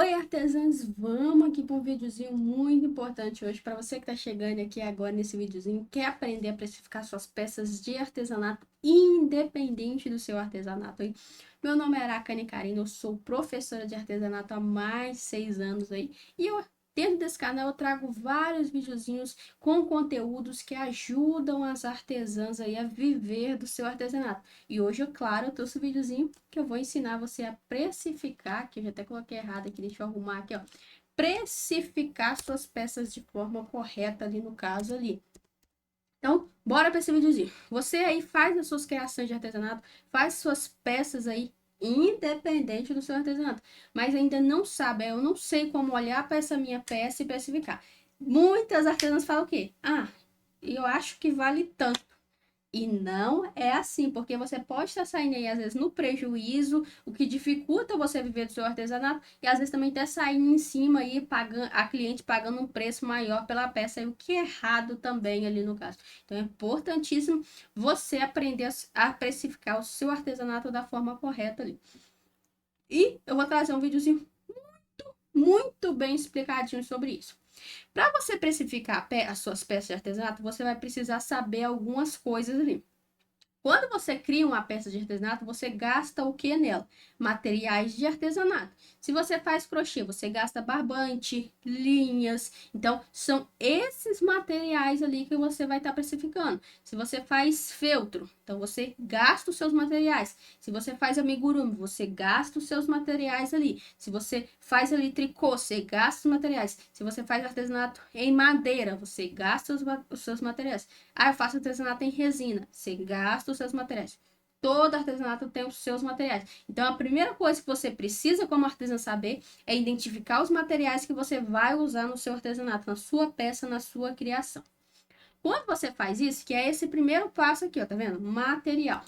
Oi, artesãs! Vamos aqui para um videozinho muito importante hoje para você que está chegando aqui agora nesse videozinho, quer aprender a precificar suas peças de artesanato independente do seu artesanato aí. Meu nome é Aracane Karina, eu sou professora de artesanato há mais de 6 anos aí e dentro desse canal eu trago vários videozinhos com conteúdos que ajudam as artesãs aí a viver do seu artesanato. E hoje, claro, eu trouxe um videozinho que eu vou ensinar você a precificar, que eu já até coloquei errado aqui, deixa eu arrumar aqui, ó. Precificar suas peças de forma correta ali no caso ali. Então, bora para esse videozinho. Você aí faz as suas criações de artesanato, faz suas peças aí independente do seu artesanato, mas ainda não sabe, eu não sei como olhar para essa minha peça e precificar. Muitas artesãs falam o quê? Ah, eu acho que vale tanto. E não é assim, porque você pode estar saindo aí, às vezes, no prejuízo, o que dificulta você viver do seu artesanato, e às vezes também até saindo em cima aí, pagando, a cliente pagando um preço maior pela peça, o que é errado também ali no caso. Então é importantíssimo você aprender a precificar o seu artesanato da forma correta ali. E eu vou trazer um videozinho muito bem explicadinho sobre isso. Para você precificar as suas peças de artesanato, você vai precisar saber algumas coisas ali. Quando você cria uma peça de artesanato, você gasta o que nela? Materiais de artesanato. Se você faz crochê, você gasta barbante, linhas. Então, são esses materiais ali que você vai estar precificando. Se você faz feltro, então você gasta os seus materiais. Se você faz amigurumi, você gasta os seus materiais ali. Se você faz ali tricô, você gasta os materiais. Se você faz artesanato em madeira, você gasta os seus materiais. Ah, eu faço artesanato em resina. Você gasta os seus materiais. Todo artesanato tem os seus materiais. Então, a primeira coisa que você precisa, como artesã, saber é identificar os materiais que você vai usar no seu artesanato, na sua peça, na sua criação. Quando você faz isso, que é esse primeiro passo aqui, ó, tá vendo? Material.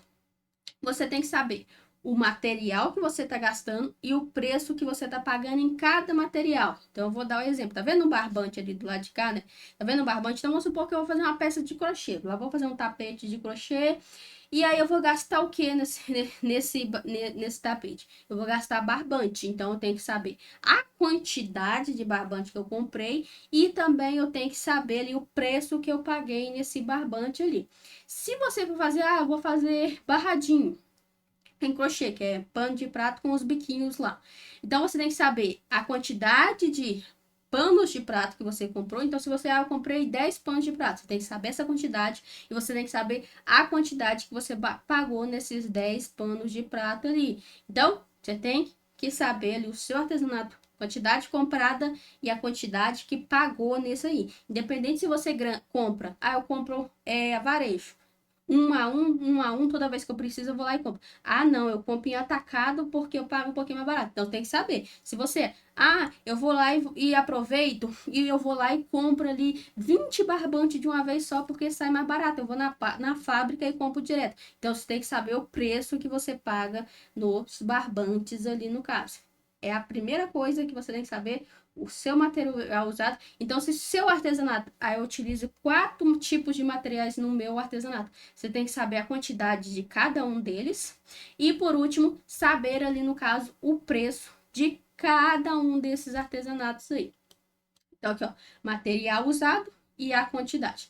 Você tem que saber o material que você está gastando e o preço que você está pagando em cada material. Então, eu vou dar um exemplo. Tá vendo o barbante ali do lado de cá, né? Tá vendo o barbante? Então, vamos supor que eu vou fazer uma peça de crochê. Lá vou fazer um tapete de crochê. E aí, eu vou gastar o que nesse tapete? Eu vou gastar barbante. Então, eu tenho que saber a quantidade de barbante que eu comprei. E também eu tenho que saber ali o preço que eu paguei nesse barbante ali. Se você for fazer, eu vou fazer barradinho em crochê, que é pano de prato com os biquinhos lá. Então você tem que saber a quantidade de panos de prato que você comprou. Então, se você, eu comprei 10 panos de prato, você tem que saber essa quantidade e você tem que saber a quantidade que você pagou nesses 10 panos de prato ali. Então, você tem que saber ali o seu artesanato, quantidade comprada e a quantidade que pagou nesse aí. Independente se você compra, eu compro varejo. Um a um, toda vez que eu preciso, eu vou lá e compro. Ah, não, eu compro em atacado porque eu pago um pouquinho mais barato. Então tem que saber. Se você, eu vou lá e aproveito e eu vou lá e compro ali 20 barbantes de uma vez só porque sai mais barato. Eu vou na fábrica e compro direto. Então você tem que saber o preço que você paga nos barbantes ali no caso. É a primeira coisa que você tem que saber o seu material usado. Então, se seu artesanato, eu utilizo 4 tipos de materiais no meu artesanato. Você tem que saber a quantidade de cada um deles. E, por último, saber ali, no caso, o preço de cada um desses artesanatos aí. Então, aqui, ó, material usado e a quantidade.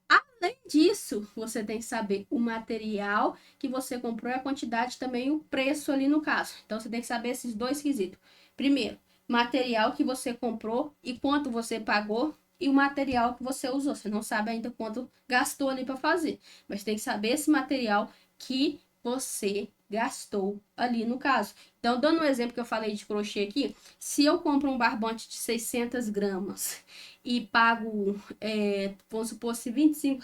Além disso, você tem que saber o material que você comprou e a quantidade também e o preço ali no caso. Então, você tem que saber esses dois quesitos. Primeiro, material que você comprou e quanto você pagou e o material que você usou. Você não sabe ainda quanto gastou ali para fazer, mas tem que saber esse material que você gastou ali no caso. Então, dando um exemplo que eu falei de crochê aqui, se eu compro um barbante de 600 gramas e pago, vamos supor, se R$ 25.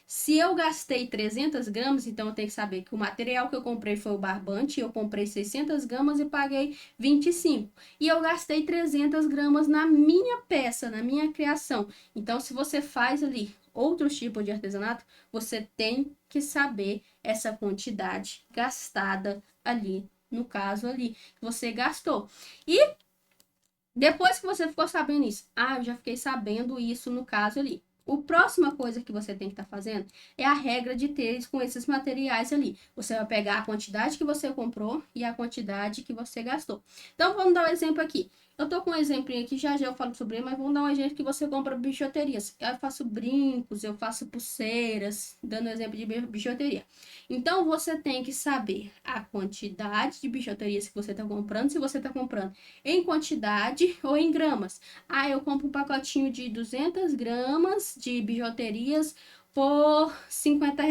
Se eu gastei 300 gramas, então eu tenho que saber que o material que eu comprei foi o barbante, eu comprei 600 gramas e paguei 25. E eu gastei 300 gramas na minha peça, na minha criação. Então, se você faz ali outros tipos de artesanato, você tem que saber essa quantidade gastada ali, no caso ali, que você gastou. E depois que você ficou sabendo isso, eu já fiquei sabendo isso no caso ali. A próxima coisa que você tem que estar fazendo é a regra de ter com esses materiais ali. Você vai pegar a quantidade que você comprou e a quantidade que você gastou. Então, vamos dar um exemplo aqui. Eu tô com um exemplinho aqui, já já eu falo sobre ele, mas vamos dar um exemplo que você compra bijuterias. Eu faço brincos, eu faço pulseiras, dando exemplo de bijuteria. Então, você tem que saber a quantidade de bijuterias que você está comprando, se você está comprando em quantidade ou em gramas. Ah, eu compro um pacotinho de 200 gramas de bijuterias por R$ 50.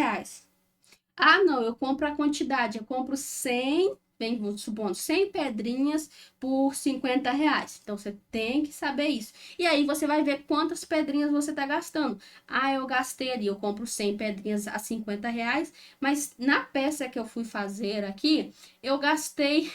Ah, não, eu compro a quantidade, eu compro 100, bem, supondo, 100 pedrinhas por R$ 50. Então, você tem que saber isso. E aí, você vai ver quantas pedrinhas você está gastando. Ah, eu gastei ali, eu compro 100 pedrinhas a R$ 50, mas na peça que eu fui fazer aqui, eu gastei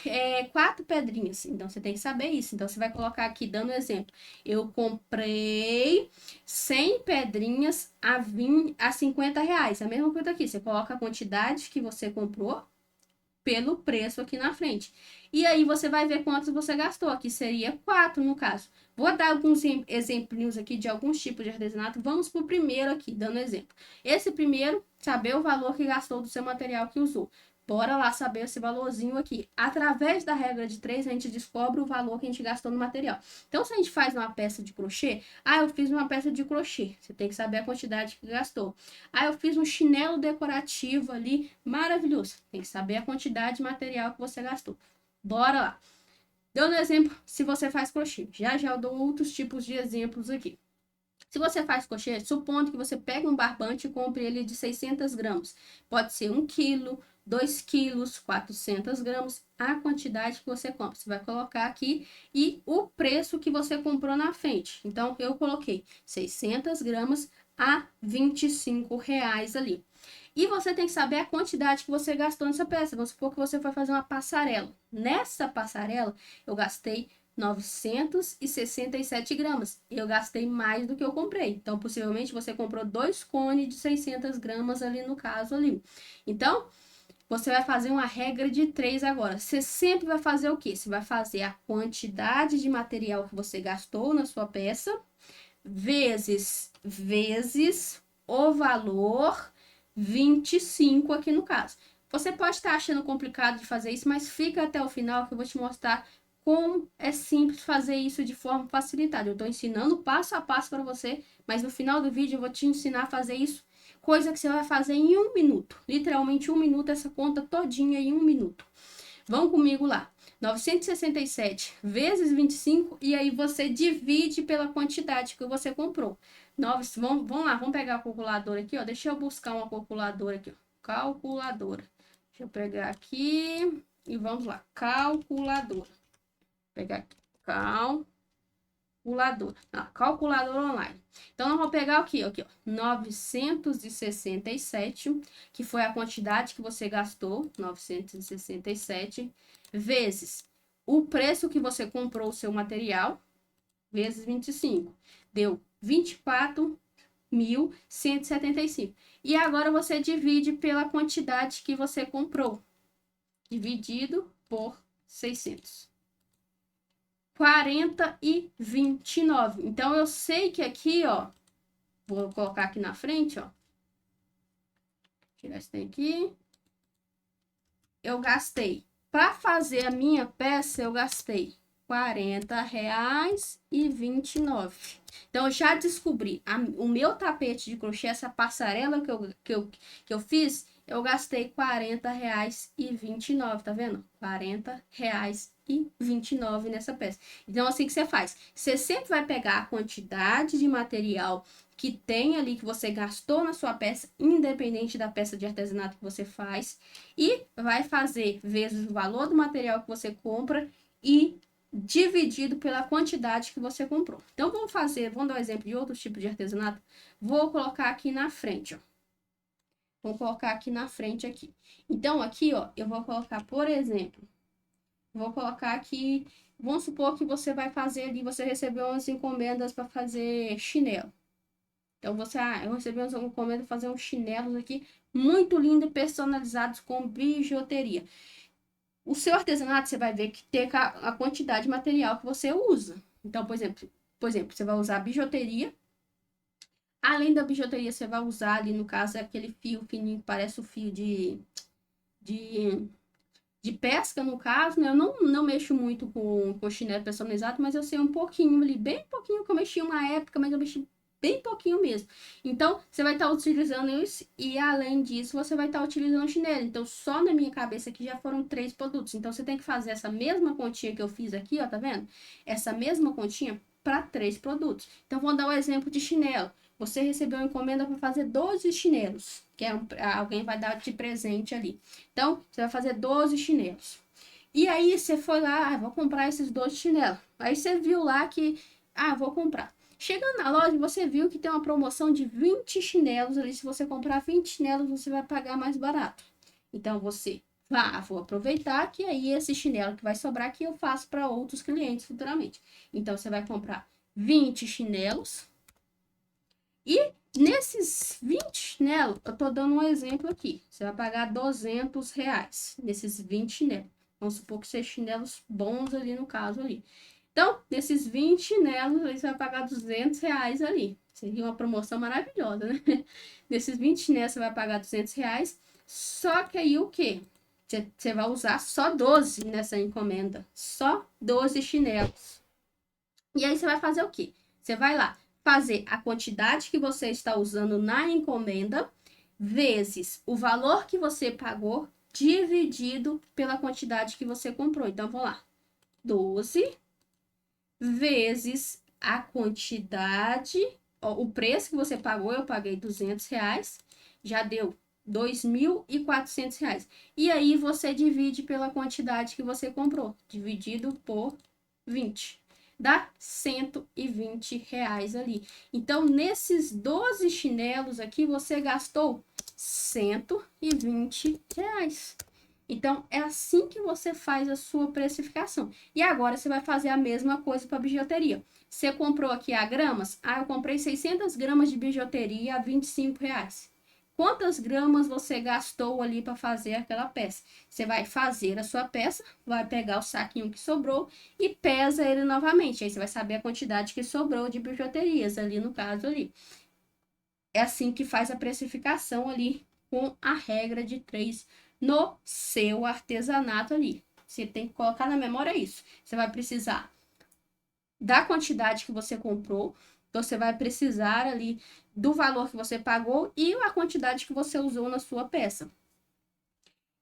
4 pedrinhas. Então, você tem que saber isso. Então, você vai colocar aqui, dando exemplo. Eu comprei 100 pedrinhas a R$ 50. A mesma coisa aqui, você coloca a quantidade que você comprou pelo preço aqui na frente. E aí você vai ver quantos você gastou. Aqui seria 4 no caso. Vou dar alguns exemplinhos aqui de alguns tipos de artesanato. Vamos para o primeiro aqui, dando exemplo. Esse primeiro, saber o valor que gastou do seu material que usou. Bora lá saber esse valorzinho aqui. Através da regra de 3, a gente descobre o valor que a gente gastou no material. Então, se a gente faz uma peça de crochê, eu fiz uma peça de crochê. Você tem que saber a quantidade que gastou. Eu fiz um chinelo decorativo ali, maravilhoso. Tem que saber a quantidade de material que você gastou. Bora lá. Dando exemplo, se você faz crochê. Já eu dou outros tipos de exemplos aqui. Se você faz crochê, supondo que você pega um barbante e compre ele de 600 gramas. Pode ser 1 quilo, 2 quilos, 400 gramas, a quantidade que você compra. Você vai colocar aqui e o preço que você comprou na frente. Então, eu coloquei 600 gramas a R$ 25 ali. E você tem que saber a quantidade que você gastou nessa peça. Vamos supor que você foi fazer uma passarela. Nessa passarela, eu gastei 967 gramas. Eu gastei mais do que eu comprei. Então, possivelmente, você comprou 2 cones de 600 gramas ali no caso ali. Então, você vai fazer uma regra de 3 agora. Você sempre vai fazer o quê? Você vai fazer a quantidade de material que você gastou na sua peça, vezes o valor 25 aqui no caso. Você pode estar achando complicado de fazer isso, mas fica até o final que eu vou te mostrar como é simples fazer isso de forma facilitada. Eu estou ensinando passo a passo para você, mas no final do vídeo eu vou te ensinar a fazer isso, coisa que você vai fazer em 1 minuto. Literalmente 1 minuto, essa conta todinha em 1 minuto. Vão comigo lá. 967 vezes 25 e aí você divide pela quantidade que você comprou. Vamos lá, vamos pegar a calculadora aqui, ó. Deixa eu buscar uma calculadora aqui, ó. Calculadora. Deixa eu pegar aqui e vamos lá. Calculadora. Vou pegar aqui. Calculadora online. Então, nós vamos pegar aqui, ó, 967, que foi a quantidade que você gastou, 967, vezes o preço que você comprou o seu material, vezes 25. Deu 24.175. E agora você divide pela quantidade que você comprou, dividido por 600. 40 e 29. Então, eu sei que aqui, ó, vou colocar aqui na frente, ó. Tirar esse daqui. Eu gastei, para fazer a minha peça, eu gastei R$ 40,29. Então, eu já descobri, o meu tapete de crochê, essa passarela que eu fiz, eu gastei R$ 40,29, tá vendo? R$ 40,29 nessa peça. Então, assim que você faz. Você sempre vai pegar a quantidade de material que tem ali, que você gastou na sua peça, independente da peça de artesanato que você faz, e vai fazer vezes o valor do material que você compra e dividido pela quantidade que você comprou. Então, vamos dar um exemplo de outro tipo de artesanato. Vou colocar aqui na frente, ó. Vou colocar aqui na frente aqui. Então, aqui, ó, eu vou colocar, por exemplo, vou colocar aqui, vamos supor que você vai fazer ali, você recebeu umas encomendas para fazer chinelo. Então, eu recebi umas encomendas para fazer uns chinelos aqui, muito lindos e personalizados com bijuteria. O seu artesanato, você vai ver que tem a quantidade de material que você usa. Então, por exemplo, você vai usar bijuteria. Além da bijuteria, você vai usar ali, no caso, aquele fio fininho que parece o fio de de pesca, no caso, né? Eu não mexo muito com chinelo personalizado, mas eu sei um pouquinho ali, bem pouquinho que eu mexi uma época, mas eu mexi bem pouquinho mesmo. Então, você vai estar utilizando isso e, além disso, você vai estar utilizando o chinelo. Então, só na minha cabeça aqui já foram 3 produtos. Então, você tem que fazer essa mesma continha que eu fiz aqui, ó, tá vendo? Essa mesma continha para 3 produtos. Então, vou dar um exemplo de chinelo. Você recebeu uma encomenda para fazer 12 chinelos, que alguém vai dar de presente ali. Então, você vai fazer 12 chinelos. E aí, você foi lá, vou comprar esses 12 chinelos. Aí, você viu lá que, vou comprar. Chegando na loja, você viu que tem uma promoção de 20 chinelos ali. Se você comprar 20 chinelos, você vai pagar mais barato. Então, você vou aproveitar que aí esse chinelo que vai sobrar aqui eu faço para outros clientes futuramente. Então, você vai comprar 20 chinelos. E nesses 20 chinelos, eu tô dando um exemplo aqui. Você vai pagar R$ 200 nesses 20 chinelos. Vamos supor que sejam chinelos bons ali no caso ali. Então, nesses 20 chinelos, você vai pagar R$ 200 ali. Seria uma promoção maravilhosa, né? Nesses 20 chinelos, você vai pagar R$ 200. Só que aí o quê? Você vai usar só 12 nessa encomenda. Só 12 chinelos. E aí você vai fazer o quê? Você vai lá fazer a quantidade que você está usando na encomenda vezes o valor que você pagou dividido pela quantidade que você comprou. Então, vamos lá. 12 vezes a quantidade, ó, o preço que você pagou, eu paguei R$ 200, já deu R$ 2.400. E aí você divide pela quantidade que você comprou, dividido por 20. Dá R$ 120 ali. Então, nesses 12 chinelos aqui, você gastou R$ 120. Então, é assim que você faz a sua precificação. E agora você vai fazer a mesma coisa para bijuteria. Você comprou aqui a gramas? Eu comprei 600 gramas de bijuteria a R$ 25. Quantas gramas você gastou ali para fazer aquela peça? Você vai fazer a sua peça, vai pegar o saquinho que sobrou e pesa ele novamente. Aí você vai saber a quantidade que sobrou de bijuterias ali no caso ali. É assim que faz a precificação ali com a regra de 3 no seu artesanato ali. Você tem que colocar na memória isso. Você vai precisar da quantidade que você comprou, você vai precisar ali do valor que você pagou e a quantidade que você usou na sua peça.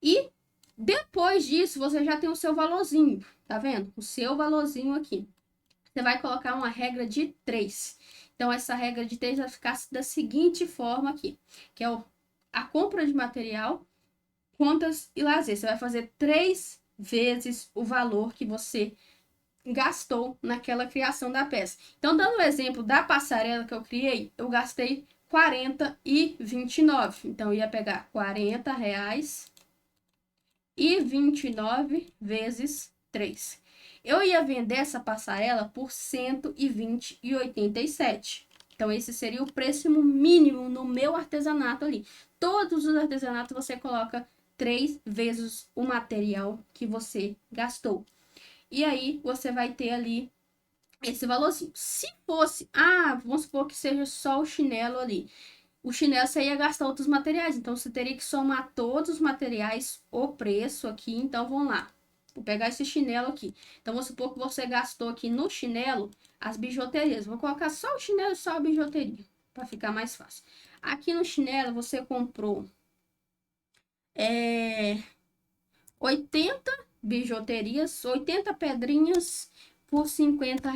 E depois disso, você já tem o seu valorzinho, tá vendo? O seu valorzinho aqui. Você vai colocar uma regra de 3. Então, essa regra de 3 vai ficar da seguinte forma aqui, que é a compra de material, contas e lazer. Você vai fazer 3 vezes o valor que você gastou naquela criação da peça. Então, dando o exemplo da passarela que eu criei, eu gastei 40 e 29. Então, eu ia pegar R$ 40 e 29 vezes 3. Eu ia vender essa passarela por 120,87. Então, esse seria o preço mínimo no meu artesanato ali. Todos os artesanatos você coloca 3 vezes o material que você gastou. E aí, você vai ter ali esse valorzinho. Se fosse, vamos supor que seja só o chinelo ali. O chinelo você ia gastar outros materiais, então você teria que somar todos os materiais, o preço aqui. Então, vamos lá. Vou pegar esse chinelo aqui. Então, vamos supor que você gastou aqui no chinelo as bijuterias. Vou colocar só o chinelo e só a bijuteria, para ficar mais fácil. Aqui no chinelo, você comprou 80 bijuterias, 80 pedrinhas por R$ 50.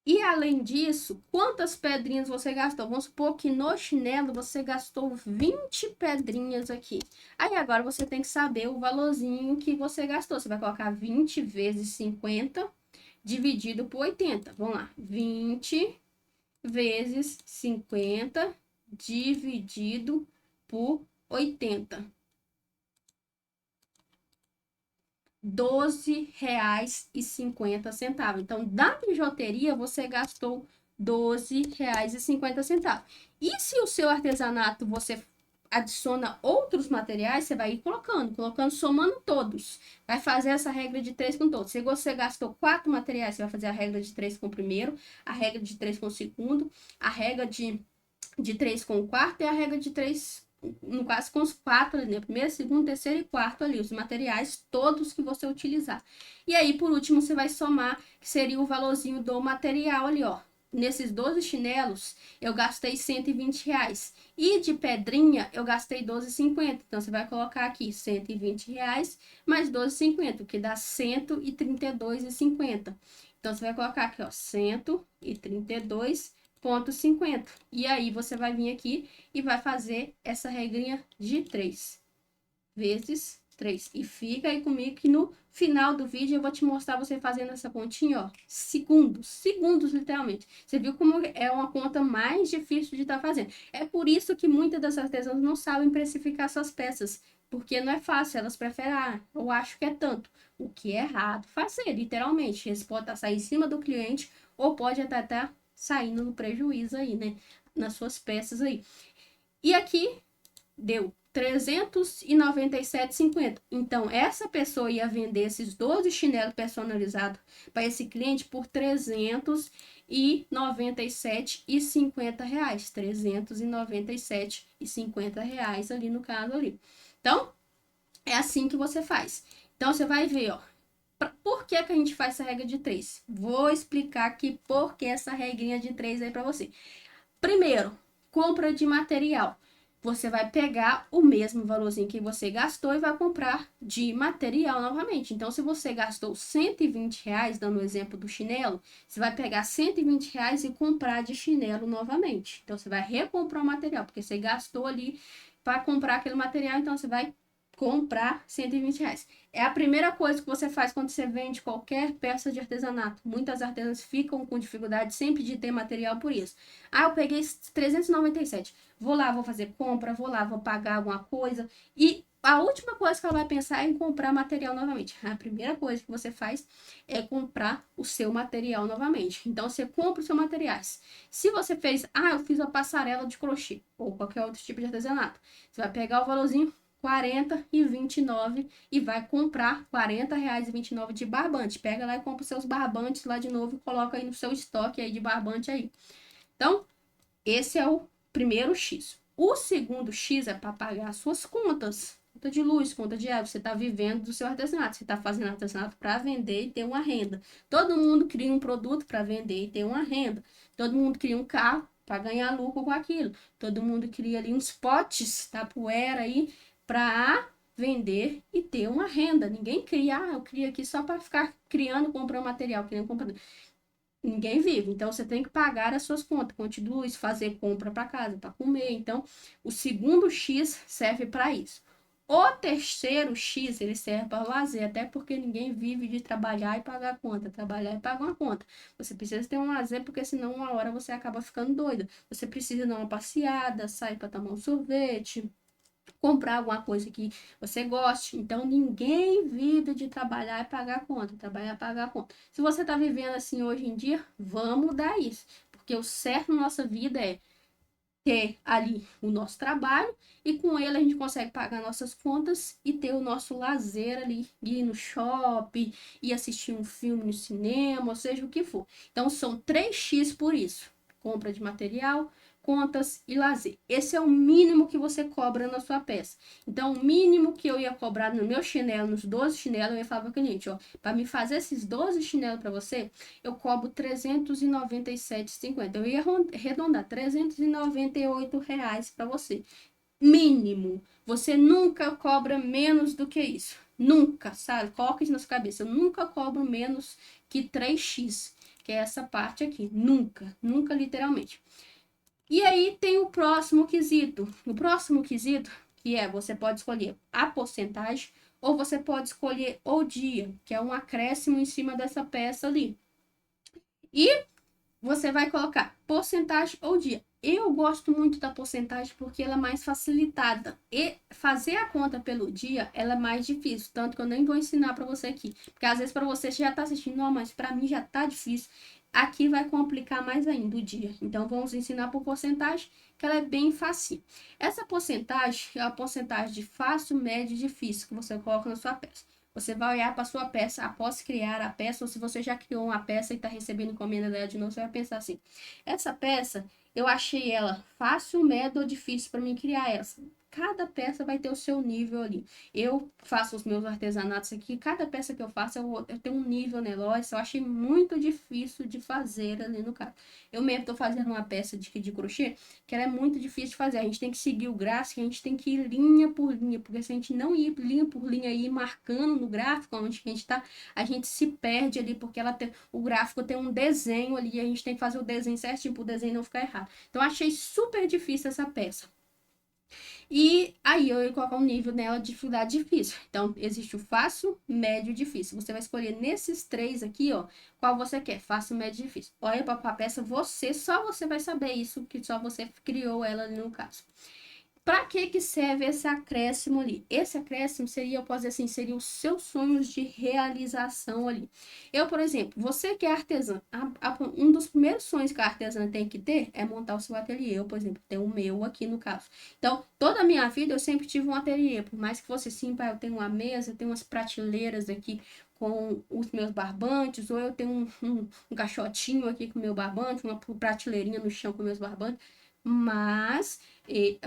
E além disso, quantas pedrinhas você gastou? Vamos supor que no chinelo você gastou 20 pedrinhas aqui. Aí agora você tem que saber o valorzinho que você gastou. Você vai colocar 20 vezes 50 dividido por 80. Vamos lá. 20 vezes 50 dividido por 80. R$ 12,50. Então, da bijuteria, você gastou R$ 12,50. E se o seu artesanato você adiciona outros materiais, você vai ir colocando, somando todos. Vai fazer essa regra de 3 com todos. Se você gastou 4 materiais, você vai fazer a regra de 3 com o primeiro, a regra de 3 com o segundo, a regra de de 3 com o quarto e a regra de 3, no caso, com os 4 ali, né? Primeiro, segundo, terceiro e quarto ali, os materiais todos que você utilizar. E aí, por último, você vai somar, que seria o valorzinho do material ali, ó. Nesses 12 chinelos, eu gastei R$ 120. E de pedrinha, eu gastei R$ 12,50. Então, você vai colocar aqui R$ 120 mais 12,50, que dá R$ 132,50. Então, você vai colocar aqui, ó, 132,50. E aí, você vai vir aqui e vai fazer essa regrinha de 3 vezes 3. E fica aí comigo que no final do vídeo eu vou te mostrar você fazendo essa continha, ó, segundos literalmente. Você viu como é uma conta mais difícil de estar fazendo. É por isso que muitas das artesãs não sabem precificar suas peças, porque não é fácil, elas preferem, eu acho que é tanto. O que é errado fazer, literalmente. Eles podem estar saindo em cima do cliente ou pode até estar saindo no prejuízo aí, né? Nas suas peças aí. E aqui deu R$ 397,50. Então, essa pessoa ia vender esses 12 chinelos personalizados para esse cliente por R$ 397,50. R$ 397,50 ali no caso ali. Então, é assim que você faz. Então, você vai ver, ó. Por que a gente faz essa regra de 3? Vou explicar aqui por que essa regrinha de 3 aí para você. Primeiro, compra de material. Você vai pegar o mesmo valorzinho que você gastou e vai comprar de material novamente. Então, se você gastou R$ 120, dando o exemplo do chinelo, você vai pegar R$ 120 e comprar de chinelo novamente. Então, você vai recomprar o material, porque você gastou ali para comprar aquele material, então você vai comprar R$ 120. É a primeira coisa que você faz quando você vende qualquer peça de artesanato. Muitas artesãs ficam com dificuldade sempre de ter material por isso. Eu peguei 397. Vou lá, vou fazer compra, vou lá, vou pagar alguma coisa. E a última coisa que ela vai pensar é em comprar material novamente. A primeira coisa que você faz é comprar o seu material novamente. Então, você compra os seus materiais. Se você fez, eu fiz a passarela de crochê, ou qualquer outro tipo de artesanato, você vai pegar o valorzinho 40,29 e vai comprar R$ 40,29 de barbante. Pega lá e compra os seus barbantes lá de novo e coloca aí no seu estoque aí de barbante aí. Então, esse é o primeiro X. O segundo X é para pagar as suas contas. Conta de luz, conta de água. Você está vivendo do seu artesanato. Você está fazendo artesanato para vender e ter uma renda. Todo mundo cria um produto para vender e ter uma renda. Todo mundo cria um carro para ganhar lucro com aquilo. Todo mundo cria ali uns potes, tapoeira aí, para vender e ter uma renda. Ninguém cria, eu crio aqui só para ficar criando, comprando material, criando, comprando. Ninguém vive, então você tem que pagar as suas contas, conta de luz, fazer compra para casa, para comer. Então, o segundo X serve para isso. O terceiro X, ele serve para lazer, até porque ninguém vive de trabalhar e pagar conta, trabalhar e pagar uma conta. Você precisa ter um lazer, porque senão uma hora você acaba ficando doida. Você precisa dar uma passeada, sair para tomar um sorvete, comprar alguma coisa que você goste. Então, ninguém vive de trabalhar e pagar conta, trabalhar e pagar conta. Se você está vivendo assim hoje em dia, vamos mudar isso. Porque o certo na nossa vida é ter ali o nosso trabalho e com ele a gente consegue pagar nossas contas e ter o nosso lazer ali, ir no shopping, ir assistir um filme no cinema, ou seja, o que for. Então, são 3x por isso. Compra de material, contas e lazer. Esse é o mínimo que você cobra na sua peça. Então, o mínimo que eu ia cobrar no meu chinelo, nos 12 chinelos, eu ia falar para o cliente, ó, para me fazer esses 12 chinelos para você, eu cobro R$ 397,50. Eu ia arredondar R$ 398 para você. Mínimo. Você nunca cobra menos do que isso. Nunca, sabe? Coloca isso na sua cabeça. Eu nunca cobro menos que 3x, que é essa parte aqui. Nunca, nunca literalmente. E aí tem o próximo quesito. O próximo quesito, que é, você pode escolher a porcentagem ou você pode escolher o dia, que é um acréscimo em cima dessa peça ali. E você vai colocar porcentagem ou dia. Eu gosto muito da porcentagem porque ela é mais facilitada. E fazer a conta pelo dia, ela é mais difícil. Tanto que eu nem vou ensinar para você aqui. Porque às vezes para você já tá assistindo, não, mas para mim já tá difícil. Aqui vai complicar mais ainda o dia. Então vamos ensinar por porcentagem, que ela é bem fácil. Essa porcentagem é a porcentagem de fácil, médio e difícil que você coloca na sua peça. Você vai olhar para sua peça após criar a peça, ou se você já criou uma peça e está recebendo encomenda dela de novo, você vai pensar assim: essa peça, eu achei ela fácil, médio ou difícil para mim criar essa. Cada peça vai ter o seu nível ali. Eu faço os meus artesanatos aqui, cada peça que eu faço, eu tenho um nível nela. Eu achei muito difícil de fazer ali no caso. Eu mesmo estou fazendo uma peça de crochê, que ela é muito difícil de fazer. A gente tem que seguir o gráfico, a gente tem que ir linha por linha, porque se a gente não ir linha por linha e ir marcando no gráfico onde a gente está, a gente se perde ali, porque o gráfico tem um desenho ali, e a gente tem que fazer o desenho certinho para o desenho não ficar errado. Então, achei super difícil essa peça. E aí eu ia colocar um nível nela de dificuldade difícil. Então, existe o fácil, médio e difícil. Você vai escolher nesses três aqui, ó, qual você quer, fácil, médio e difícil. Olha para a peça, só você vai saber isso, que só você criou ela ali no caso. Para que serve esse acréscimo ali? Esse acréscimo seria, eu posso dizer assim, seria os seus sonhos de realização ali. Eu, por exemplo, você que é artesã, um dos primeiros sonhos que a artesã tem que ter é montar o seu ateliê. Eu, por exemplo, tenho o meu aqui no caso. Então, toda a minha vida eu sempre tive um ateliê, por mais que fosse simples, eu tenho uma mesa, eu tenho umas prateleiras aqui com os meus barbantes, ou eu tenho um caixotinho aqui com o meu barbante, uma prateleirinha no chão com meus barbantes, mas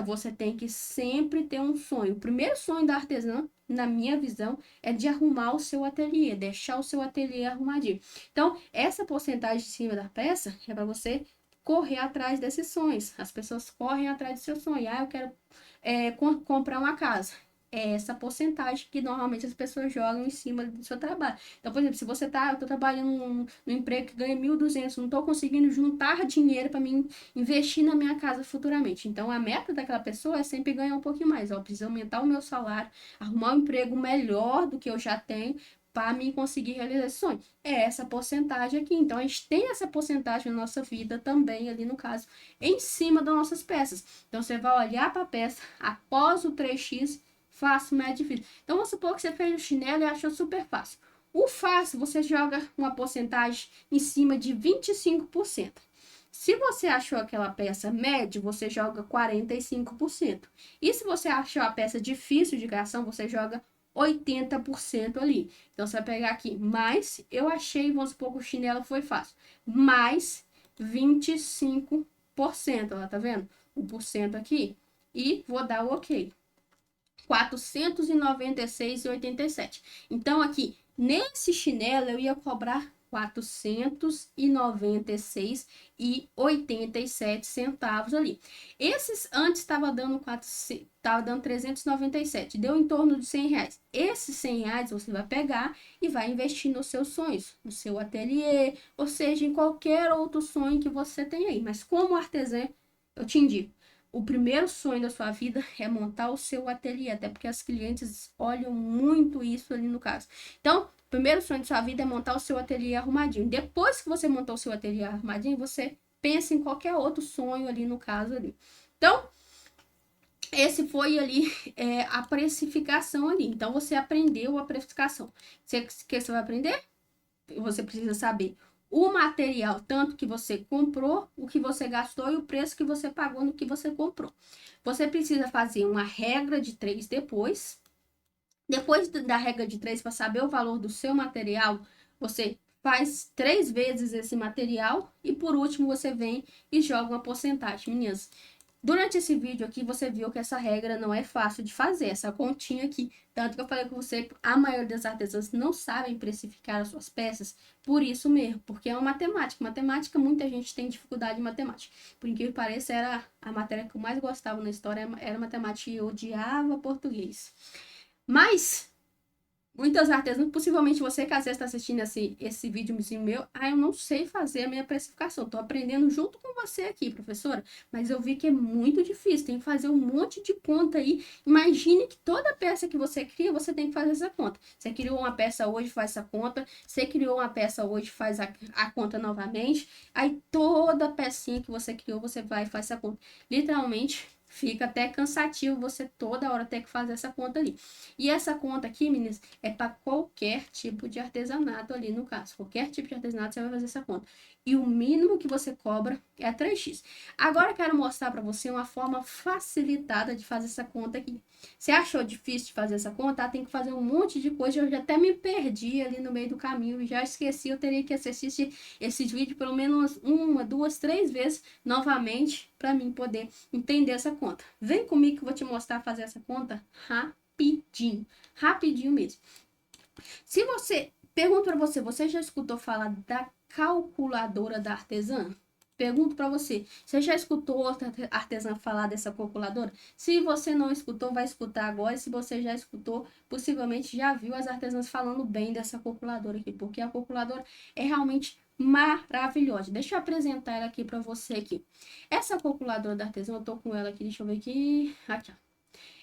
você tem que sempre ter um sonho. O primeiro sonho da artesã, na minha visão, é de arrumar o seu ateliê, deixar o seu ateliê arrumadinho. Então, essa porcentagem de cima da peça é para você correr atrás desses sonhos. As pessoas correm atrás do seu sonho. Ah, eu quero comprar uma casa. É essa porcentagem que normalmente as pessoas jogam em cima do seu trabalho. Então, por exemplo, se você eu tô trabalhando num emprego que ganha 1.200, não tô conseguindo juntar dinheiro para mim investir na minha casa futuramente. Então, a meta daquela pessoa é sempre ganhar um pouquinho mais. Ó, eu preciso aumentar o meu salário, arrumar um emprego melhor do que eu já tenho para mim conseguir realizar esse sonho. É essa porcentagem aqui. Então, a gente tem essa porcentagem na nossa vida também, ali no caso, em cima das nossas peças. Então, você vai olhar para a peça após o 3x, fácil, médio, difícil. Então, vamos supor que você fez o chinelo e achou super fácil. O fácil, você joga uma porcentagem em cima de 25%. Se você achou aquela peça média, você joga 45%. E se você achou a peça difícil de criação, você joga 80% ali. Então, você vai pegar aqui, mais, eu achei, vamos supor que o chinelo foi fácil, mais 25%, ó, tá vendo? 1% aqui. E vou dar o ok. 496,87. Então, aqui, nesse chinelo, eu ia cobrar 496,87 centavos ali. Esses antes estava dando 397, deu em torno de R$ 100. Esses R$ 100 você vai pegar e vai investir nos seus sonhos, no seu ateliê, ou seja, em qualquer outro sonho que você tem aí. Mas como artesã, eu te indico, o primeiro sonho da sua vida é montar o seu ateliê, até porque as clientes olham muito isso ali no caso. Então, o primeiro sonho da sua vida é montar o seu ateliê arrumadinho. Depois que você montou o seu ateliê arrumadinho, você pensa em qualquer outro sonho ali no caso ali. Então, esse foi ali a precificação ali. Então, você aprendeu a precificação. O que você vai aprender? Você precisa saber o material, tanto que você comprou, o que você gastou e o preço que você pagou no que você comprou. Você precisa fazer uma regra de 3 depois. Depois da regra de 3, para saber o valor do seu material, você faz 3 vezes esse material e por último você vem e joga uma porcentagem. Meninas, durante esse vídeo aqui, você viu que essa regra não é fácil de fazer, essa continha aqui. Tanto que eu falei com você que a maioria das artesãs não sabem precificar as suas peças por isso mesmo, porque é uma matemática. Matemática, muita gente tem dificuldade em matemática. Por incrível que pareça, era a matéria que eu mais gostava na história, era matemática e eu odiava português. Mas muitas artesãs, possivelmente você que às vezes está assistindo esse vídeozinho meu, eu não sei fazer a minha precificação, tô aprendendo junto com você aqui, professora, mas eu vi que é muito difícil, tem que fazer um monte de conta aí. Imagine que toda peça que você cria, você tem que fazer essa conta. Você criou uma peça hoje, faz essa conta, você criou uma peça hoje, faz a conta novamente, aí toda pecinha que você criou, você vai e faz essa conta. Literalmente, Fica até cansativo você toda hora ter que fazer essa conta ali. E essa conta aqui, meninas, é para qualquer tipo de artesanato ali no caso. Qualquer tipo de artesanato você vai fazer essa conta. E o mínimo que você cobra é 3x. Agora eu quero mostrar para você uma forma facilitada de fazer essa conta aqui. Você achou difícil de fazer essa conta? Tem que fazer um monte de coisa. Eu já até me perdi ali no meio do caminho e já esqueci. Eu teria que assistir esse vídeo pelo menos 1, 2, 3 vezes novamente para mim poder entender essa conta. Vem comigo que eu vou te mostrar fazer essa conta rapidinho. Rapidinho mesmo. Se você... Pergunto para você, você já escutou falar da calculadora da artesã? Pergunto para você, você já escutou outra artesã falar dessa calculadora? Se você não escutou, vai escutar agora. E se você já escutou, possivelmente já viu as artesãs falando bem dessa calculadora aqui, porque a calculadora é realmente maravilhosa. Deixa eu apresentar ela aqui para você aqui. Essa calculadora da artesã, eu tô com ela aqui, deixa eu ver aqui. Aqui, ó.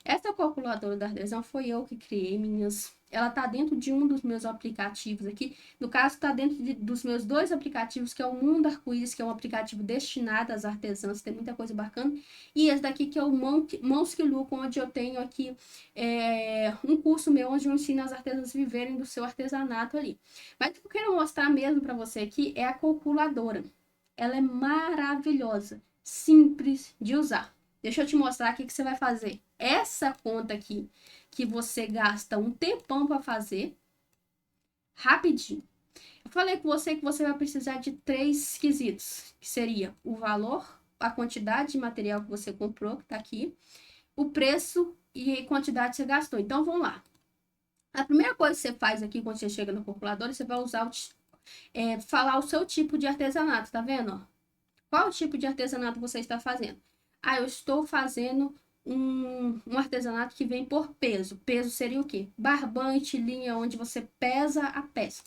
Essa calculadora da artesã foi eu que criei, meninas. Ela tá dentro de um dos meus aplicativos aqui. No caso, tá dentro dos meus 2 aplicativos, que é o Mundo Arco-Íris, que é um aplicativo destinado às artesãs, tem muita coisa bacana. E esse daqui, que é o Mãos que Lucram, onde eu tenho aqui um curso meu, onde eu ensino as artesãs a viverem do seu artesanato ali. Mas o que eu quero mostrar mesmo para você aqui é a calculadora. Ela é maravilhosa, simples de usar. Deixa eu te mostrar aqui o que você vai fazer. Essa conta aqui, que você gasta um tempão para fazer, rapidinho. Eu falei com você que você vai precisar de 3 quesitos, que seria o valor, a quantidade de material que você comprou, que tá aqui, o preço e a quantidade que você gastou. Então, vamos lá. A primeira coisa que você faz aqui, quando você chega no calculador, você vai usar falar o seu tipo de artesanato, tá vendo? Qual tipo de artesanato você está fazendo? Eu estou fazendo um artesanato que vem por peso. Peso seria o quê? Barbante, linha onde você pesa a peça.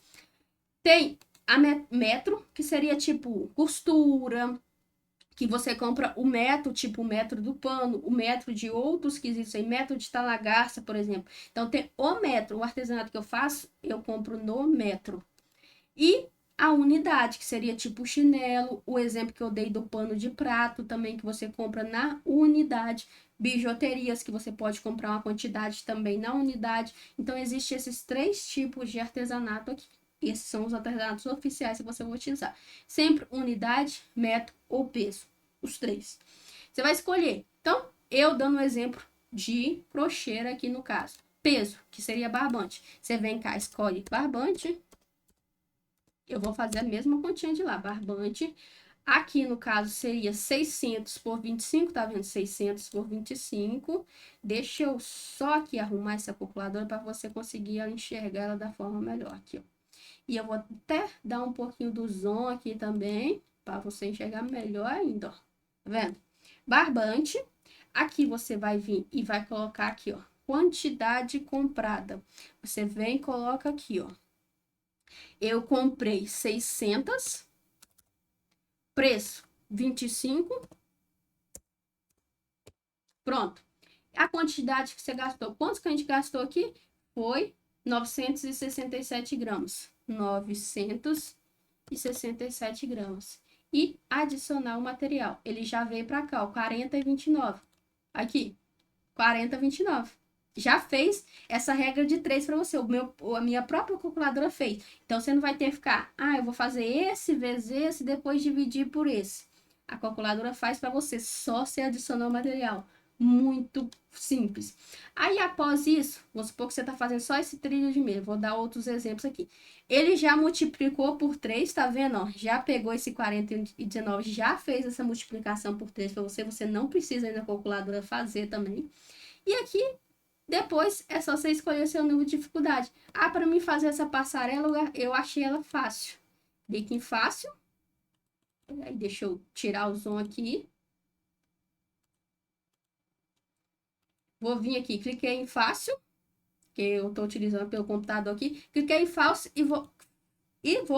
Tem a metro, que seria tipo costura, que você compra o metro, tipo o metro do pano, o metro de outros quesitos aí, metro de talagarça, por exemplo. Então tem o metro, o artesanato que eu faço, eu compro no metro. E a unidade, que seria tipo o chinelo, o exemplo que eu dei do pano de prato também, que você compra na unidade, bijuterias, que você pode comprar uma quantidade também na unidade. Então, existem esses 3 tipos de artesanato aqui. Esses são os artesanatos oficiais que você vai utilizar. Sempre unidade, metro ou peso. Os 3. Você vai escolher. Então, eu dando um exemplo de crochê aqui no caso. Peso, que seria barbante. Você vem cá, escolhe barbante. Eu vou fazer a mesma continha de lá, barbante. Aqui, no caso, seria 600 por 25, tá vendo? 600 por 25. Deixa eu só aqui arrumar essa calculadora para você conseguir enxergar ela da forma melhor aqui, ó. E eu vou até dar um pouquinho do zoom aqui também, para você enxergar melhor ainda, ó. Tá vendo? Barbante. Aqui você vai vir e vai colocar aqui, ó, quantidade comprada. Você vem e coloca aqui, ó. Eu comprei 600, preço 25, pronto. A quantidade que você gastou, quantos que a gente gastou aqui? Foi 967 gramas. 967 gramas. E adicionar o material. Ele já veio para cá, ó, 40 e 29. Aqui, 40 e 29. Já fez essa regra de 3 para você. A minha própria calculadora fez. Então, você não vai ter que ficar, eu vou fazer esse vezes esse, depois dividir por esse. A calculadora faz para você, só você adicionar o material. Muito simples. Aí, após isso, vamos supor que você está fazendo só esse trilho de meio. Vou dar outros exemplos aqui. Ele já multiplicou por 3, tá vendo? Ó, já pegou esse 40 e 19, já fez essa multiplicação por 3 para você. Você não precisa ainda da calculadora fazer também. E aqui, depois, é só você escolher seu nível de dificuldade. Para mim fazer essa passarela, eu achei ela fácil. Clique em fácil. Aí, deixa eu tirar o zoom aqui. Vou vir aqui, cliquei em fácil, que eu estou utilizando pelo computador aqui. Cliquei em fácil e vou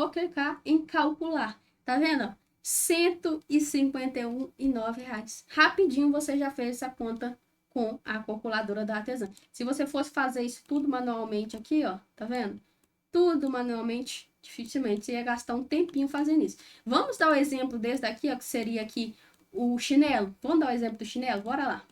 clicar em calcular. Tá vendo? R$ 151,09. Rapidinho você já fez essa conta com a calculadora da artesã. Se você fosse fazer isso tudo manualmente aqui, ó, tá vendo? Tudo manualmente, dificilmente você ia gastar um tempinho fazendo isso. Vamos dar o exemplo desse daqui, ó, que seria aqui o chinelo. Vamos dar o exemplo do chinelo? Bora lá.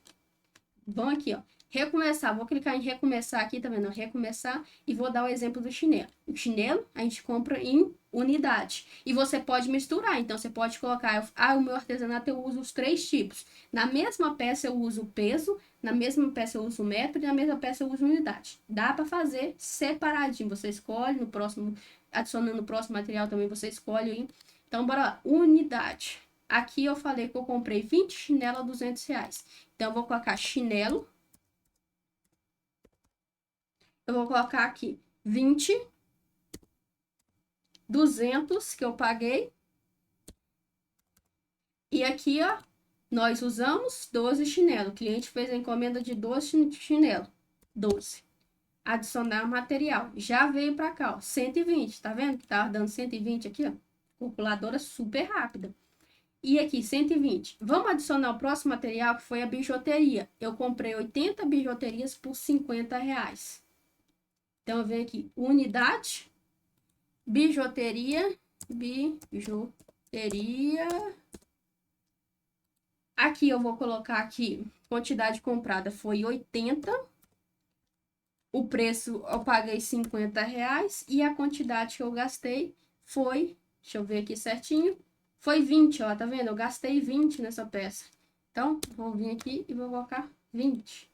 vão aqui, ó. Recomeçar, vou clicar em recomeçar aqui, tá vendo? Recomeçar e vou dar o exemplo do chinelo. O chinelo a gente compra em unidade. E você pode misturar, então você pode colocar, o meu artesanato eu uso os 3 tipos. Na mesma peça eu uso o peso, na mesma peça eu uso o metro e na mesma peça eu uso unidade. Dá para fazer separadinho, você escolhe no próximo, adicionando o próximo material também você escolhe aí. Então bora lá, unidade. Aqui eu falei que eu comprei 20 chinelo a R$ 200. Então eu vou colocar chinelo. Eu vou colocar aqui 20, 200 que eu paguei. E aqui, ó, nós usamos 12 chinelo. O cliente fez a encomenda de 12 chinelo. 12. Adicionar material. Já veio para cá, ó, 120. Tá vendo que tava dando 120 aqui, ó? Calculadora super rápida. E aqui, 120. Vamos adicionar o próximo material, que foi a bijuteria. Eu comprei 80 bijuterias por R$ 50. Então, eu venho aqui, unidade, bijuteria. Aqui eu vou colocar aqui, quantidade comprada foi 80. O preço eu paguei R$ 50 e a quantidade que eu gastei foi, deixa eu ver aqui certinho, foi 20, ó, tá vendo? Eu gastei 20 nessa peça. Então, vou vir aqui e vou colocar 20.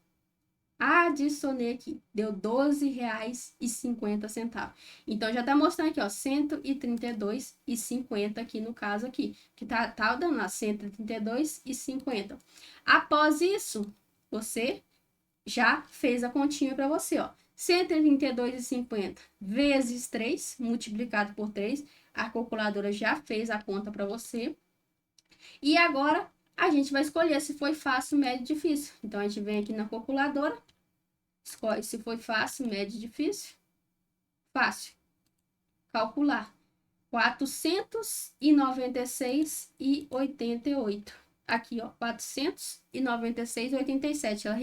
Adicionei aqui, deu R$ 12,50. Então, já tá mostrando aqui, ó, 132,50 aqui no caso aqui, que tá dando lá 132,50. Após isso, você já fez a continha para você, ó. 132,50 vezes 3, multiplicado por 3, a calculadora já fez a conta para você. E agora, a gente vai escolher se foi fácil, médio, difícil. Então, a gente vem aqui na calculadora, escolhe se foi fácil, médio, difícil. Fácil. Calcular. 496,88. Aqui, ó, 496,87. Ela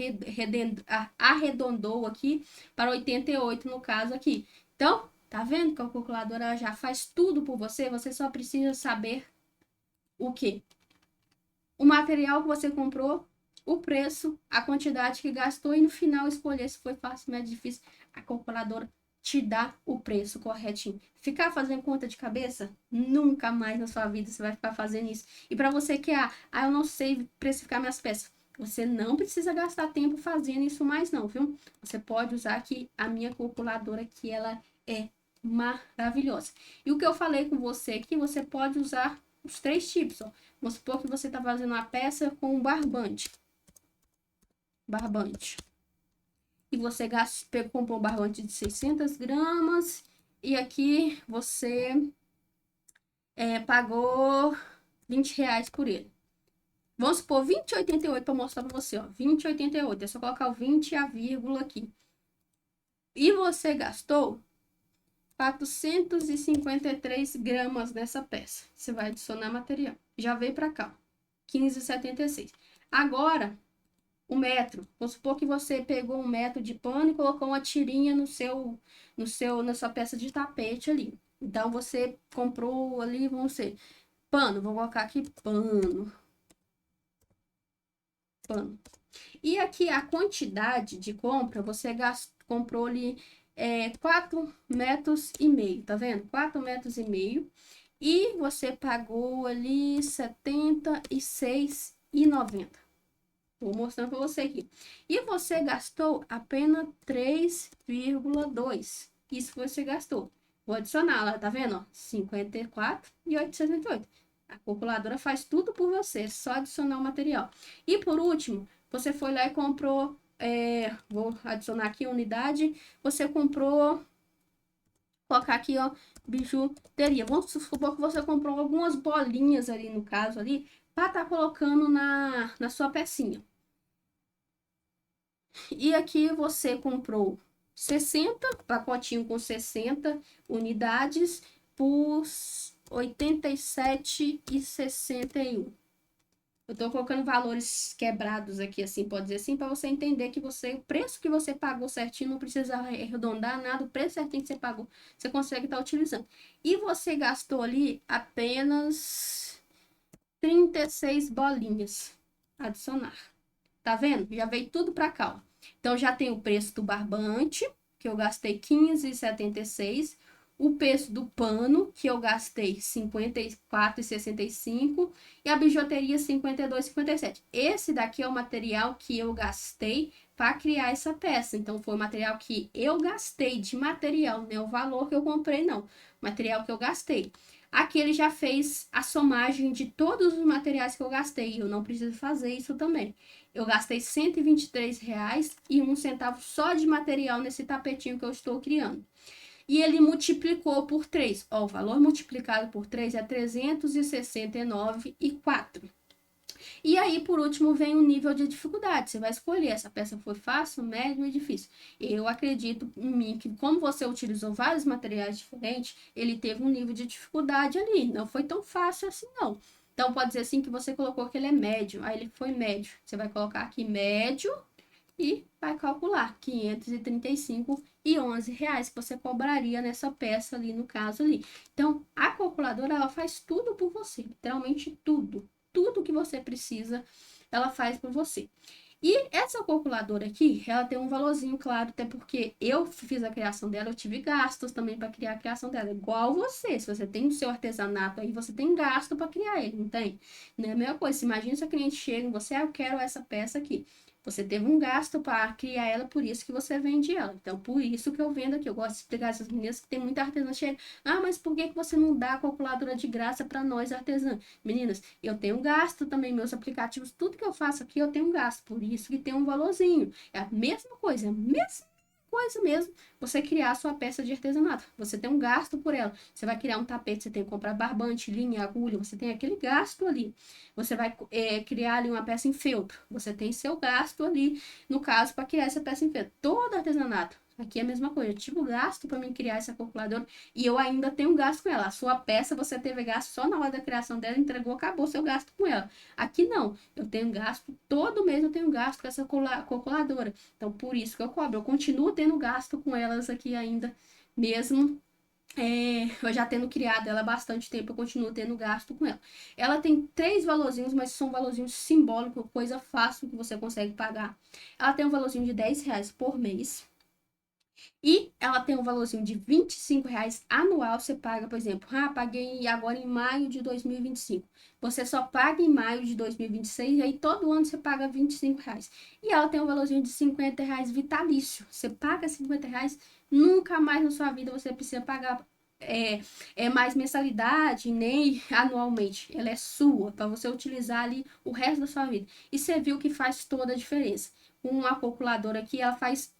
arredondou aqui para 88 no caso aqui. Então, tá vendo que a calculadora já faz tudo por você? Você só precisa saber o quê? O material que você comprou, o preço, a quantidade que gastou e no final escolher se foi fácil, médio, difícil. A calculadora te dá o preço corretinho. Ficar fazendo conta de cabeça, nunca mais na sua vida você vai ficar fazendo isso. E para você que eu não sei precificar minhas peças, você não precisa gastar tempo fazendo isso mais não, viu? Você pode usar aqui a minha calculadora que ela é maravilhosa. E o que eu falei com você aqui, você pode usar os 3 tipos, ó. Vamos supor que você está fazendo uma peça com um barbante. E você comprou um barbante de 600 gramas. E aqui você pagou R$ 20 por ele. Vamos supor 20,88 para mostrar para você, ó. 20,88. É só colocar o 20 e a vírgula aqui. E você gastou 453 gramas nessa peça. Você vai adicionar material. Já veio para cá, 15,76. Agora, o metro. Vamos supor que você pegou um metro de pano e colocou uma tirinha na sua peça de tapete ali. Então, você comprou ali, vamos ser, pano. Vou colocar aqui pano. E aqui a quantidade de compra, você comprou ali 4,5 metros, tá vendo? 4,5 metros. E você pagou ali R$ 76,90. Vou mostrando para você aqui. E você gastou apenas 3,2. Isso você gastou. Vou adicionar lá, tá vendo? 54,878. A calculadora faz tudo por você, é só adicionar o material. E por último, você foi lá e comprou, vou adicionar aqui a unidade, você comprou, colocar aqui, ó, bijuteria. Vamos supor que você comprou algumas bolinhas ali, no caso ali, para estar colocando na sua pecinha. E aqui você comprou 60, pacotinho com 60 unidades por R$ 87,61. Eu tô colocando valores quebrados aqui, assim, pode dizer assim, para você entender que o preço que você pagou certinho, não precisa arredondar nada, o preço certinho que você pagou, você consegue estar utilizando. E você gastou ali apenas 36 bolinhas. Adicionar. Tá vendo? Já veio tudo para cá, ó. Então, já tem o preço do barbante, que eu gastei R$15,76. O preço do pano, que eu gastei R$54,65. E a bijuteria, R$52,57. Esse daqui é o material que eu gastei para criar essa peça. Então, foi o material que eu gastei de material, não é o valor que eu comprei, não. Material que eu gastei. Aqui ele já fez a somagem de todos os materiais que eu gastei. Eu não preciso fazer isso também. Eu gastei R$123,01 só de material nesse tapetinho que eu estou criando. E ele multiplicou por 3. Ó, o valor multiplicado por 3 é 369,04. E aí, por último, vem o nível de dificuldade. Você vai escolher, essa peça foi fácil, médio ou difícil. Eu acredito em mim que, como você utilizou vários materiais diferentes, ele teve um nível de dificuldade ali. Não foi tão fácil assim, não. Então, pode dizer assim que você colocou que ele é médio. Aí, ele foi médio. Você vai colocar aqui médio e vai calcular R$535,11 que você cobraria nessa peça ali, no caso ali. Então, a calculadora, ela faz tudo por você, literalmente tudo. Tudo que você precisa, ela faz por você. E essa calculadora aqui, ela tem um valorzinho, claro, até porque eu fiz a criação dela, eu tive gastos também para criar a criação dela, igual você. Se você tem o seu artesanato aí, você tem gasto para criar ele, não tem? Não é a mesma coisa. Imagina se a cliente chega e você, eu quero essa peça aqui. Você teve um gasto para criar ela, por isso que você vende ela. Então, por isso que eu vendo aqui. Eu gosto de explicar essas meninas que tem muita artesã chega. Ah, mas por que você não dá a calculadora de graça para nós artesãs? Meninas, eu tenho gasto também, meus aplicativos, tudo que eu faço aqui eu tenho gasto. Por isso que tem um valorzinho. É a mesma coisa, mesmo, você criar a sua peça de artesanato. Você tem um gasto por ela. Você vai criar um tapete, você tem que comprar barbante, linha, agulha, você tem aquele gasto ali. Você vai criar ali uma peça em feltro. Você tem seu gasto ali, no caso, para criar essa peça em feltro. Todo artesanato. Aqui é a mesma coisa. Eu tive gasto para mim criar essa calculadora e eu ainda tenho gasto com ela. A sua peça você teve gasto só na hora da criação dela, entregou, acabou seu gasto com ela. Aqui não. Eu tenho gasto, todo mês eu tenho gasto com essa calculadora. Então, por isso que eu cobro. Eu continuo tendo gasto com elas aqui ainda, mesmo eu já tendo criado ela há bastante tempo, eu continuo tendo gasto com ela. Ela tem 3 valorzinhos, mas são valorzinhos simbólicos, coisa fácil que você consegue pagar. Ela tem um valorzinho de R$10 por mês. E ela tem um valorzinho de R$25 anual. Você paga, por exemplo, paguei agora em maio de 2025. Você só paga em maio de 2026 e aí todo ano você paga R$25. E ela tem um valorzinho de R$50 vitalício. Você paga R$50, nunca mais na sua vida você precisa pagar mais mensalidade, nem anualmente. Ela é sua, para você utilizar ali o resto da sua vida. E você viu que faz toda a diferença. Com a calculadora aqui, ela faz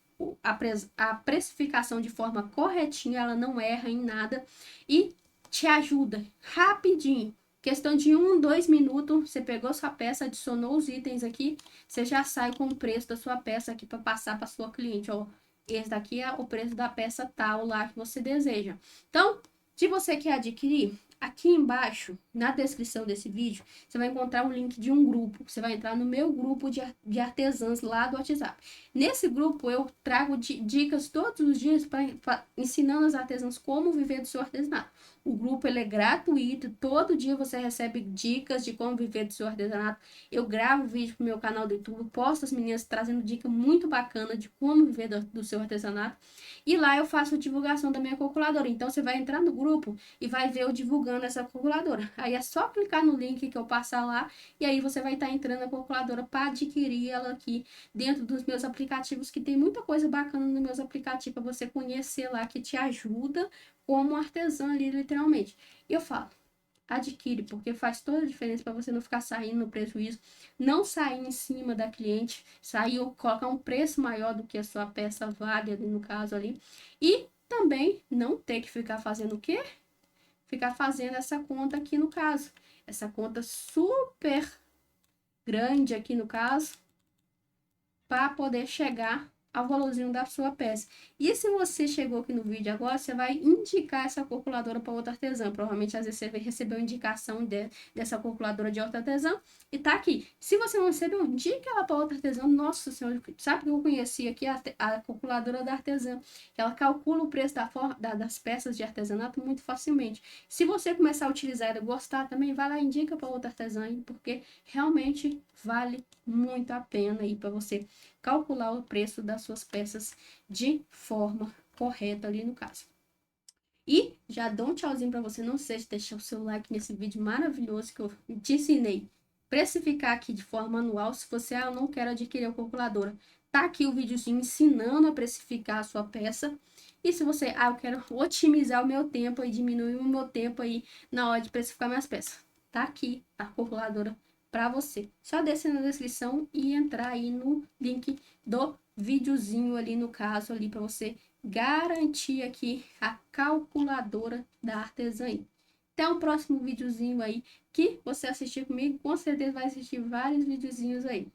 a precificação de forma corretinha, ela não erra em nada e te ajuda rapidinho. Questão de 2 minutos, você pegou sua peça, adicionou os itens aqui, você já sai com o preço da sua peça aqui para passar para sua cliente, ó. Esse daqui é o preço da peça tal lá que você deseja. Então, se você quer adquirir, aqui embaixo, na descrição desse vídeo, você vai encontrar o link de um grupo. Você vai entrar no meu grupo de artesãs lá do WhatsApp. Nesse grupo, eu trago dicas todos os dias ensinando as artesãs como viver do seu artesanato. O grupo ele é gratuito, todo dia você recebe dicas de como viver do seu artesanato. Eu gravo vídeo pro meu canal do YouTube, posto as meninas trazendo dica muito bacana de como viver do seu artesanato. E lá eu faço divulgação da minha calculadora. Então você vai entrar no grupo e vai ver eu divulgando essa calculadora. Aí é só clicar no link que eu passar lá e aí você vai estar entrando na calculadora para adquirir ela aqui dentro dos meus aplicativos, que tem muita coisa bacana nos meus aplicativos para você conhecer lá, que te ajuda como artesã ali, literalmente. E eu falo, adquire, porque faz toda a diferença para você não ficar saindo no prejuízo, não sair em cima da cliente, sair ou colocar um preço maior do que a sua peça vale ali, no caso ali. E também não ter que ficar fazendo o quê? Ficar fazendo essa conta aqui no caso. Essa conta super grande aqui no caso, para poder chegar ao valorzinho da sua peça. E se você chegou aqui no vídeo agora, você vai indicar essa calculadora para outra artesã. Provavelmente, às vezes, você vai receber uma indicação dessa calculadora de outra artesã e tá aqui. Se você não recebeu, indique ela para outra artesã. Nossa Senhora, sabe que eu conheci aqui a calculadora da artesã? Ela calcula o preço das peças de artesanato muito facilmente. Se você começar a utilizar ela e gostar também, vai lá e indica para outra artesã, porque realmente vale muito a pena aí para você calcular o preço das suas peças de forma correta ali no caso. E já dou um tchauzinho para você, não sei de deixar o seu like nesse vídeo maravilhoso que eu te ensinei. Precificar aqui de forma manual, se você, eu não quero adquirir a calculadora. Tá aqui o videozinho ensinando a precificar a sua peça. E se você, eu quero otimizar o meu tempo e diminuir o meu tempo aí na hora de precificar minhas peças. Tá aqui a calculadora para você. Só descer na descrição e entrar aí no link do videozinho ali no caso ali para você garantir aqui a calculadora da artesã. Até o próximo videozinho aí que você assistir comigo, com certeza vai assistir vários videozinhos aí.